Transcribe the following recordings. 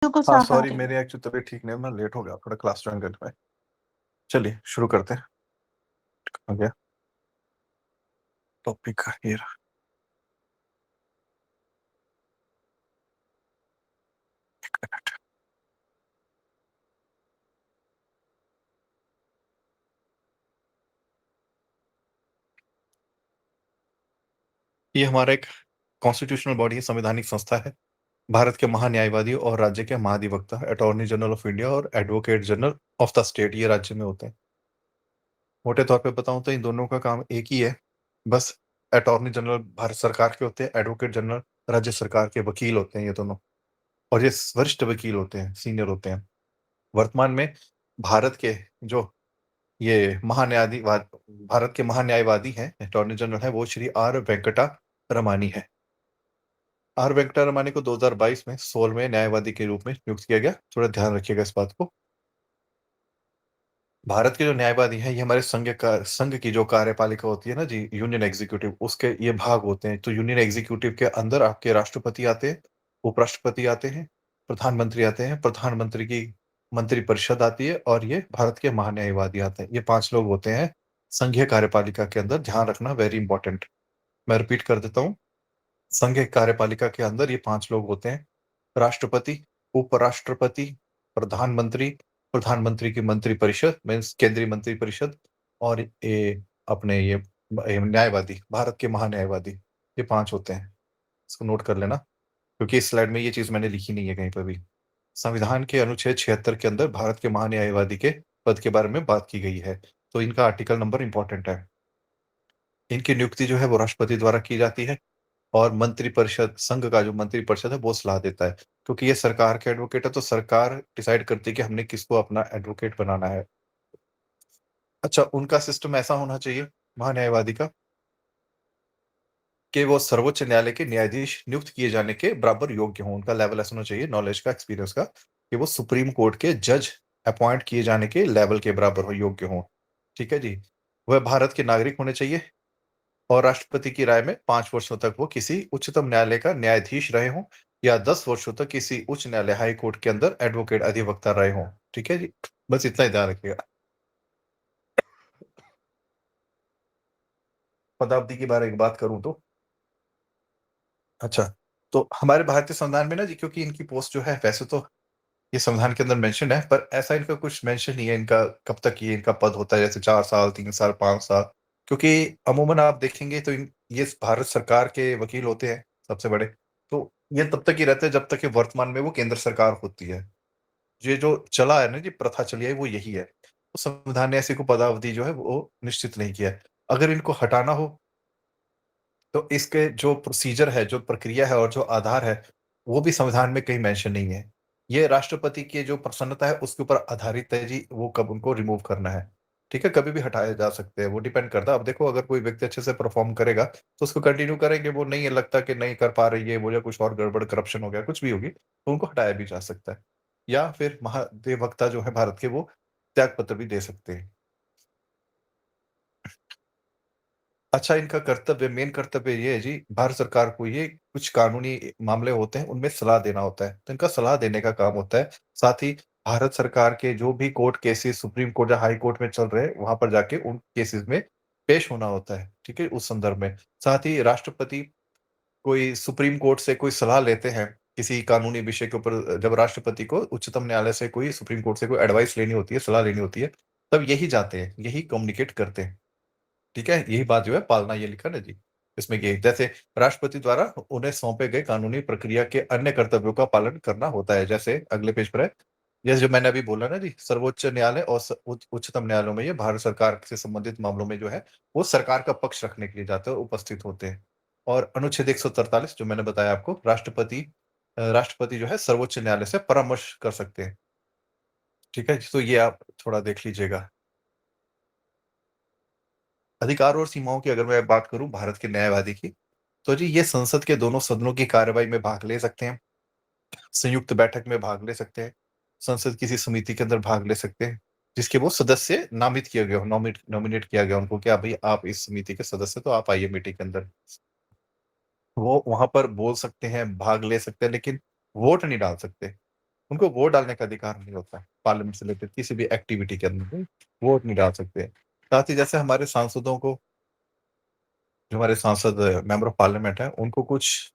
को हाँ साफ आ सॉरी, रही है। मेरी एक्चुअली तबीयत ठीक नहीं है, मैं लेट हो गया थोड़ा क्लास ज्वाइन करने में। चलिए शुरू करते हैं। हो गया टॉपिक ये रहा। एक मिनट। ये हमारा एक कॉन्स्टिट्यूशनल बॉडी है, संवैधानिक संस्था है। भारत के महान्यायवादी और राज्य के महाधिवक्ता अटॉर्नी जनरल ऑफ इंडिया और advocate general of the state ये राज्य में होते हैं। मोटे तौर पे बताऊं तो इन दोनों का काम एक ही है, बस अटॉर्नी जनरल भारत सरकार के होते हैं, एडवोकेट जनरल राज्य सरकार के वकील होते हैं ये दोनों। और ये वरिष्ठ वकील होते हैं, सीनियर होते हैं। वर्तमान में भारत के जो ये महान्यायवादी भारत के महान्यायवादी हैं, अटॉर्नी जनरल है, वो श्री आर वेंकटा रमानी है। आर वेंकटा रमानी को 2022 में 16वें न्यायवादी के रूप में नियुक्त किया गया। थोड़ा ध्यान रखिएगा इस बात को। भारत के जो न्यायवादी हैं ये हमारे संघ की जो कार्यपालिका होती है ना जी, यूनियन एग्जीक्यूटिव, उसके ये भाग होते हैं। तो यूनियन एग्जीक्यूटिव के अंदर आपके राष्ट्रपति आते हैं, उपराष्ट्रपति आते हैं, प्रधानमंत्री आते हैं, प्रधानमंत्री की मंत्रिपरिषद आती है, और ये भारत के महान्यायवादी आते हैं। ये 5 लोग होते हैं संघीय कार्यपालिका के अंदर। ध्यान रखना, वेरी इंपॉर्टेंट। मैं रिपीट कर देता हूँ। संघीय कार्यपालिका के अंदर ये 5 लोग होते हैं: राष्ट्रपति, उपराष्ट्रपति, प्रधानमंत्री, प्रधानमंत्री की मंत्रिपरिषद मीन्स केंद्रीय मंत्रिपरिषद, और ये अपने ये न्यायवादी, भारत के महान्यायवादी। ये 5 होते हैं। इसको नोट कर लेना, क्योंकि इस स्लाइड में ये चीज मैंने लिखी नहीं है कहीं पर भी। संविधान के अनुच्छेद 76 के अंदर भारत के महान्यायवादी के पद के बारे में बात की गई है, तो इनका आर्टिकल नंबर इंपॉर्टेंट है। इनकी नियुक्ति जो है वो राष्ट्रपति द्वारा की जाती है, और मंत्रिपरिषद, संघ का जो मंत्रिपरिषद है वो सलाह देता है। क्योंकि ये सरकार के एडवोकेट है, तो सरकार डिसाइड करती है कि हमने किसको अपना एडवोकेट बनाना है। अच्छा, उनका सिस्टम ऐसा होना चाहिए महान्यायवादी का, कि वो सर्वोच्च न्यायालय के न्यायाधीश नियुक्त किए जाने के बराबर योग्य हों। उनका लेवल ऐसा होना चाहिए नॉलेज का, एक्सपीरियंस का, कि वो सुप्रीम कोर्ट के जज अपॉइंट किए जाने के लेवल के बराबर हो, योग्य हों। ठीक है जी। वह भारत के नागरिक होने चाहिए, और राष्ट्रपति की राय में 5 वर्षों तक वो किसी उच्चतम न्यायालय का न्यायाधीश रहे हों, या 10 वर्षों तक किसी उच्च न्यायालय हाई कोर्ट के अंदर एडवोकेट अधिवक्ता रहे हों। ठीक है जी, बस इतना ही ध्यान रखिएगा। पदावधि के बारे में बात करूं तो, अच्छा, तो हमारे भारतीय संविधान में ना जी, क्योंकि इनकी पोस्ट जो है वैसे तो ये संविधान के अंदर मेंशन है, पर ऐसा इनका कुछ मेंशन नहीं है इनका कब तक ये इनका पद होता है, जैसे 4 साल, 3 साल, 5 साल। क्योंकि अमूमन आप देखेंगे तो ये भारत सरकार के वकील होते हैं सबसे बड़े। तो ये तब तक ही रहते हैं जब तक कि वर्तमान में वो केंद्र सरकार होती है। ये जो चला है ना जी, प्रथा चली है, वो यही है। तो संविधान ने ऐसी को पदावधि जो है वो निश्चित नहीं किया है। अगर इनको हटाना हो तो इसके जो प्रोसीजर है, जो प्रक्रिया है और जो आधार है, वो भी संविधान में कहीं मेंशन नहीं है। ये राष्ट्रपति की जो प्रसन्नता है उसके ऊपर आधारित है जी, वो कब उनको रिमूव करना है। ठीक है, कभी भी हटाए जा सकते हैं, वो डिपेंड करता है। अब देखो, अगर कोई व्यक्ति अच्छे से परफॉर्म करेगा तो उसको कंटिन्यू करेंगे, वो नहीं है लगता कि नहीं कर पा रही है वो, या कुछ और गड़बड़, करप्शन हो गया, कुछ भी होगी, तो उनको हटाया भी जा सकता है। या फिर महाधिवक्ता जो है भारत के, वो त्याग पत्र भी दे सकते हैं। अच्छा, इनका कर्तव्य, मेन कर्तव्य ये है जी, भारत सरकार को ये कुछ कानूनी मामले होते हैं उनमें सलाह देना होता है, तो इनका सलाह देने का काम होता है। साथ ही भारत सरकार के जो भी कोर्ट केसेस सुप्रीम कोर्ट या हाई कोर्ट में चल रहे हैं, वहां पर जाके उन केसेस में पेश होना होता है। ठीक है, उस संदर्भ में। साथ ही राष्ट्रपति कोई सुप्रीम कोर्ट से कोई सलाह लेते हैं किसी कानूनी विषय के ऊपर, जब राष्ट्रपति को उच्चतम न्यायालय से कोई, सुप्रीम कोर्ट से कोई एडवाइस लेनी होती है, सलाह लेनी होती है, तब यही जाते हैं, यही कम्युनिकेट करते हैं। ठीक है, यही बात जो है पालना, ये लिखा ना जी इसमें, कि जैसे राष्ट्रपति द्वारा उन्हें सौंपे गए कानूनी प्रक्रिया के अन्य कर्तव्यों का पालन करना होता है। जैसे अगले पेज पर है, जैसे जो मैंने अभी बोला ना जी, सर्वोच्च न्यायालय और उच्चतम न्यायालयों में ये भारत सरकार से संबंधित मामलों में जो है वो सरकार का पक्ष रखने के लिए जाते हैं, उपस्थित होते हैं। और अनुच्छेद 143 जो मैंने बताया आपको, राष्ट्रपति जो है सर्वोच्च न्यायालय से परामर्श कर सकते हैं। ठीक है, तो ये आप थोड़ा देख लीजिएगा। अधिकार और सीमाओं की अगर मैं बात करूं भारत के न्यायवादी की, तो जी ये संसद के दोनों सदनों की कार्यवाही में भाग ले सकते हैं, संयुक्त बैठक में भाग ले सकते हैं, संसद किसी समिति के अंदर भाग ले सकते हैं जिसके वो सदस्य नामित किया गया हो, नॉमिनेट किया गया उनको, क्या भाई आप इस समिति के सदस्य, तो आप आइए मीटिंग के अंदर। वो वहां पर बोल सकते हैं, भाग ले सकते हैं, लेकिन वोट नहीं डाल सकते। उनको वोट डालने का अधिकार नहीं होता है, पार्लियामेंट से रिलेटेड किसी भी एक्टिविटी के अंदर भी वोट नहीं डाल सकते। साथ ही जैसे हमारे सांसदों को जो हमारे सांसद मेंबर ऑफ पार्लियामेंट हैं, उनको कुछ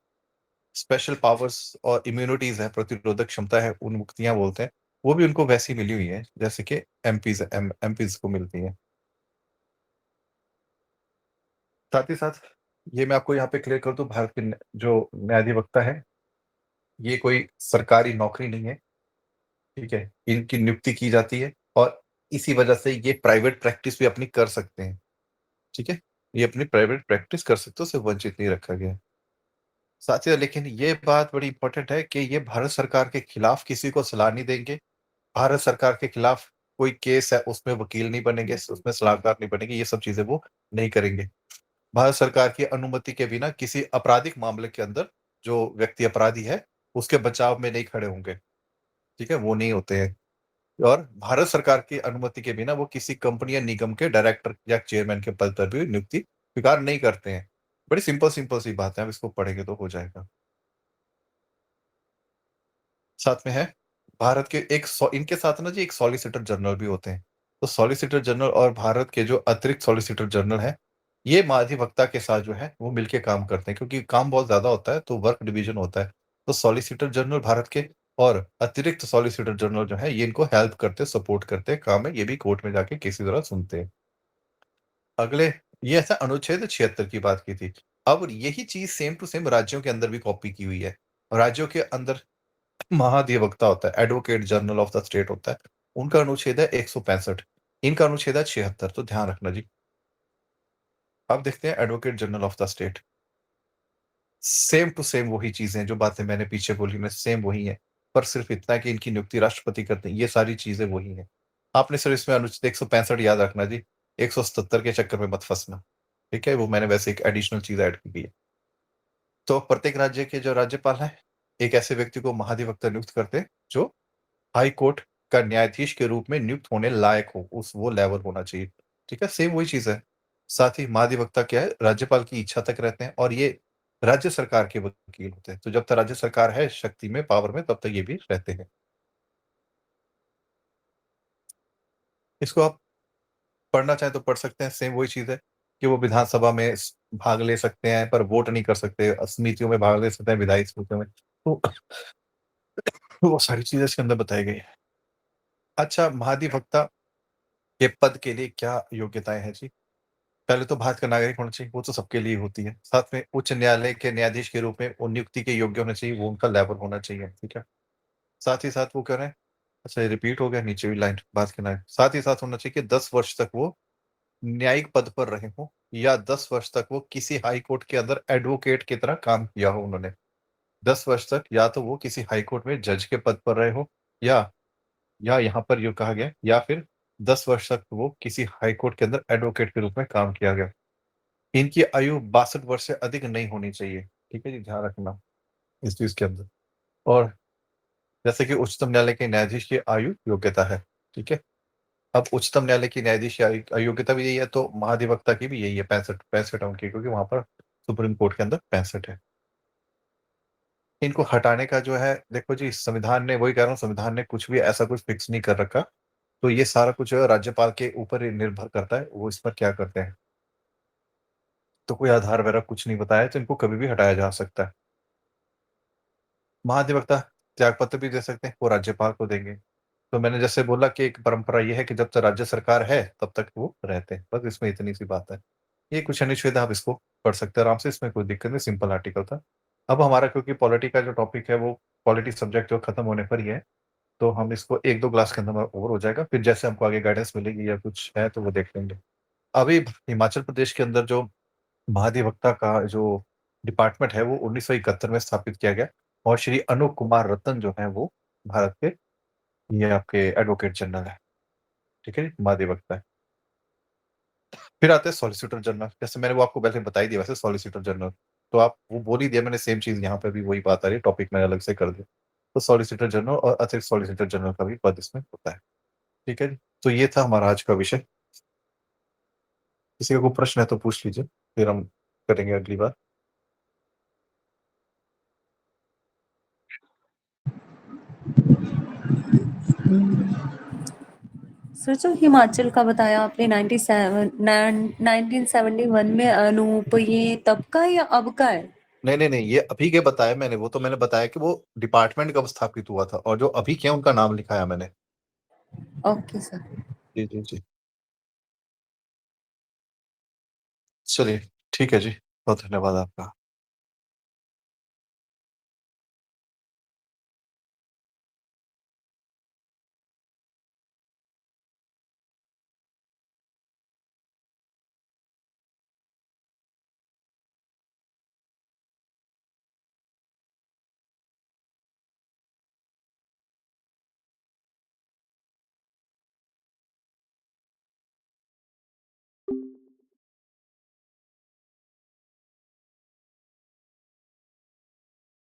स्पेशल पावर्स और इम्यूनिटीज़ है, प्रतिरोधक क्षमता है, उन्मुक्तियाँ बोलते हैं, वो भी उनको वैसी मिली हुई हैं, जैसे कि एमपीज़ को मिलती हैं। साथ ही साथ ये मैं आपको यहाँ पे क्लियर कर दूँ, भारत के न जो न्यायाधिवक्ता है, ये कोई सरकारी नौकरी नहीं है, ठीक है? इनकी नियुक्ति की जाती है और इसी वजह से ये प्राइवेट प्रैक्टिस भी अपनी कर सकते हैं, ठीक है? ये अपनी प्राइवेट प्रैक्टिस कर सकते हैं, उससे वंचित नहीं रखा गया है। साथ ही लेकिन ये बात बड़ी इम्पोर्टेंट है कि ये भारत सरकार के खिलाफ किसी को सलाह नहीं देंगे, भारत सरकार के खिलाफ कोई केस है, उसमें वकील नहीं बनेंगे, उसमें सलाहकार नहीं बनेंगे, ये सब चीज़ें वो नहीं करेंगे। भारत सरकार की अनुमति के बिना किसी आपराधिक मामले के अंदर जो व्यक्ति अपराधी है, उसके बचाव में नहीं खड़े होंगे, ठीक है? वो नहीं होते हैं और भारत सरकार की अनुमति के बिना वो किसी कंपनी या निगम के डायरेक्टर या चेयरमैन के पद पर भी नियुक्ति स्वीकार नहीं करते हैं। बड़ी सिंपल सी बात है, आप इसको पढ़ेंगे तो हो जाएगा। साथ में है, भारत के एक सॉ इनके साथ ना जी एक सॉलिसिटर जनरल भी होते हैं। तो सॉलिसिटर जनरल और भारत के जो अतिरिक्त सॉलिसिटर जनरल हैं, ये महाधिवक्ता के साथ जो है वो मिलके काम करते हैं क्योंकि काम बहुत ज़्यादा होता है तो वर्क डिवीज़न होता है। तो सॉलिसिटर जनरल भारत के और अतिरिक्त सॉलिसिटर जनरल जो है ये इनको हेल्प करते, सपोर्ट करते हैं काम में, ये भी कोर्ट में जाके केसेस वगैरह सुनते हैं। अगले ये ऐसा अनुच्छेद 76 की बात की थी। अब यही चीज़ सेम टू सेम राज्यों के अंदर भी कॉपी की हुई है। राज्यों के अंदर महाधिवक्ता होता है, advocate general of the state होता है। उनका अनुच्छेद है 165, इनका अनुच्छेद है 76 तो ध्यान रखना जी। अब देखते हैं advocate general of the state. Same to same वही चीज़ें हैं, जो बातें मैंने पीछे बोली ना सेम वही है, पर सिर्फ़ इतना है कि इनकी नियुक्ति राष्ट्रपति करते हैं, ये सारी चीज़ें वही हैं। आपने सिर्फ़ इसमें अनुच्छेद 165 याद रखना जी, 177 के चक्कर में मत फँसना, ठीक है? वो मैंने वैसे एक एडिशनल चीज़ ऐड की है। तो प्रत्येक राज्य के जो राज्यपाल हैं, एक ऐसे व्यक्ति को महाधिवक्ता नियुक्त करते हैं, जो हाई कोर्ट का न्यायाधीश के रूप में नियुक्त होने लायक हो, उस वो लेवल होना चाहिए। ठीक है? सेम वही चीज़ है। साथ ही महाधिवक्ता क्या है, राज्यपाल की इच्छा तक रहते हैं और ये राज्य सरकार के वकील होते हैं। तो जब तक राज्य सरकार है शक्ति में, पावर में, तब तक ये भी रहते हैं। इसको आप पढ़ना चाहें तो पढ़ सकते हैं, सेम वही चीज़ है कि वो विधानसभा में भाग ले सकते हैं, पर वोट नहीं कर सकते। समितियों में भाग ले सकते हैं, विधायी समितियों में। तो वो सारी चीज़ें इसके अंदर बताई गई हैं। अच्छा, महाधिवक्ता के पद के लिए क्या योग्यताएँ हैं जी? पहले तो भारत का नागरिक होना चाहिए, वो तो सबके लिए होती है। साथ में उच्च न्यायालय के न्यायाधीश के रूप में वो नियुक्ति के योग्य होना चाहिए, वो उनका लेवल होना चाहिए, ठीक है? साथ ही साथ वो कह रहे हैं अच्छा ये रिपीट हो गया नीचे भी लाइन बात के नाम साथ ही साथ होना चाहिए कि 10 वर्ष तक वो न्यायिक पद पर रहे हों या 10 वर्ष तक वो किसी हाई कोर्ट के अंदर एडवोकेट की तरह काम किया हो उन्होंने। 10 वर्ष तक या तो वो किसी हाई कोर्ट में जज के पद पर रहे हो या यहाँ पर यूँ कहा गया या फिर 10 वर्ष तक वो किसी हाई कोर्ट के अंदर एडवोकेट के रूप में काम किया गया। इनकी आयु 62 वर्ष से अधिक नहीं होनी चाहिए। ठीक है जी, ध्यान रखना इस चीज़ के अंदर। और जैसे कि उच्चतम न्यायालय के न्यायाधीश की आयु योग्यता है, ठीक है? अब उच्चतम न्यायालय की न्यायाधीश की योग्यता भी यही है, तो महाधिवक्ता की भी यही है 65 अंक की क्योंकि वहाँ पर सुप्रीम कोर्ट के अंदर 65 है। इनको हटाने का जो है देखो जी संविधान ने वही कह रहा हूँ संविधान ने कुछ भी ऐसा कुछ फिक्स नहीं कर रखा, तो ये सारा कुछ जो है राज्यपाल के ऊपर ही निर्भर करता है, वो इस पर क्या करते हैं। तो कोई आधार वगैरह कुछ नहीं बताया, तो इनको कभी भी हटाया जा सकता है। महाधिवक्ता त्यागपत्र भी दे सकते हैं, वो राज्यपाल को देंगे। तो मैंने जैसे बोला कि एक परंपरा ये है कि जब तक राज्य सरकार है, तब तक वो रहते हैं। बस इसमें इतनी-सी बात है। ये कुछ अनुच्छेद आप इसको पढ़ सकते हैं आराम से, इसमें कोई दिक्कत नहीं, सिंपल आर्टिकल था। अब हमारा क्योंकि पॉलिटी का जो टॉपिक है, वो पॉलिटी सब्जेक्ट जो खत्म होने पर ही है, तो हम इसको 1-2 क्लास के अंदर ओवर हो जाएगा। फिर जैसे हमको आगे गाइडेंस मिलेगी या कुछ है, तो वो देख लेंगे। अभी हिमाचल प्रदेश के अंदर जो महाधिवक्ता का जो डिपार्टमेंट है, वो 1971 में स्थापित किया गया और श्री अनूप कुमार रतन जो हैं, वो भारत के ये आपके एडवोकेट जनरल हैं, ठीक है? महाधिवक्ता है। फिर आते हैं सॉलिसिटर जनरल, जैसे मैंने वो आपको पहले बता ही दिया वैसे सॉलिसिटर जनरल, तो आप वो बोल ही दिया मैंने सेम चीज़ यहाँ पे भी वही बात आ रही है, टॉपिक मैंने अलग से कर दिया। तो सॉलिसिटर जनरल और अतिरिक्त सॉलिसिटर जनरल का भी पद इसमें होता है, ठीक है जी? तो ये था हमारा आज का विषय। किसी का कोई प्रश्न है तो पूछ लीजिए, फिर हम करेंगे अगली बार। सर जो हिमाचल का बताया आपने 1971 में अनूप, ये तब का है या अब का है? नहीं, नहीं, नहीं, ये अभी के बताया मैंने, वो तो मैंने बताया कि वो डिपार्टमेंट कब स्थापित हुआ था और जो अभी के हैं उनका नाम लिखाया मैंने। Okay sir. जी, जी, जी। चलिए, ठीक है जी। बहुत धन्यवाद आपका।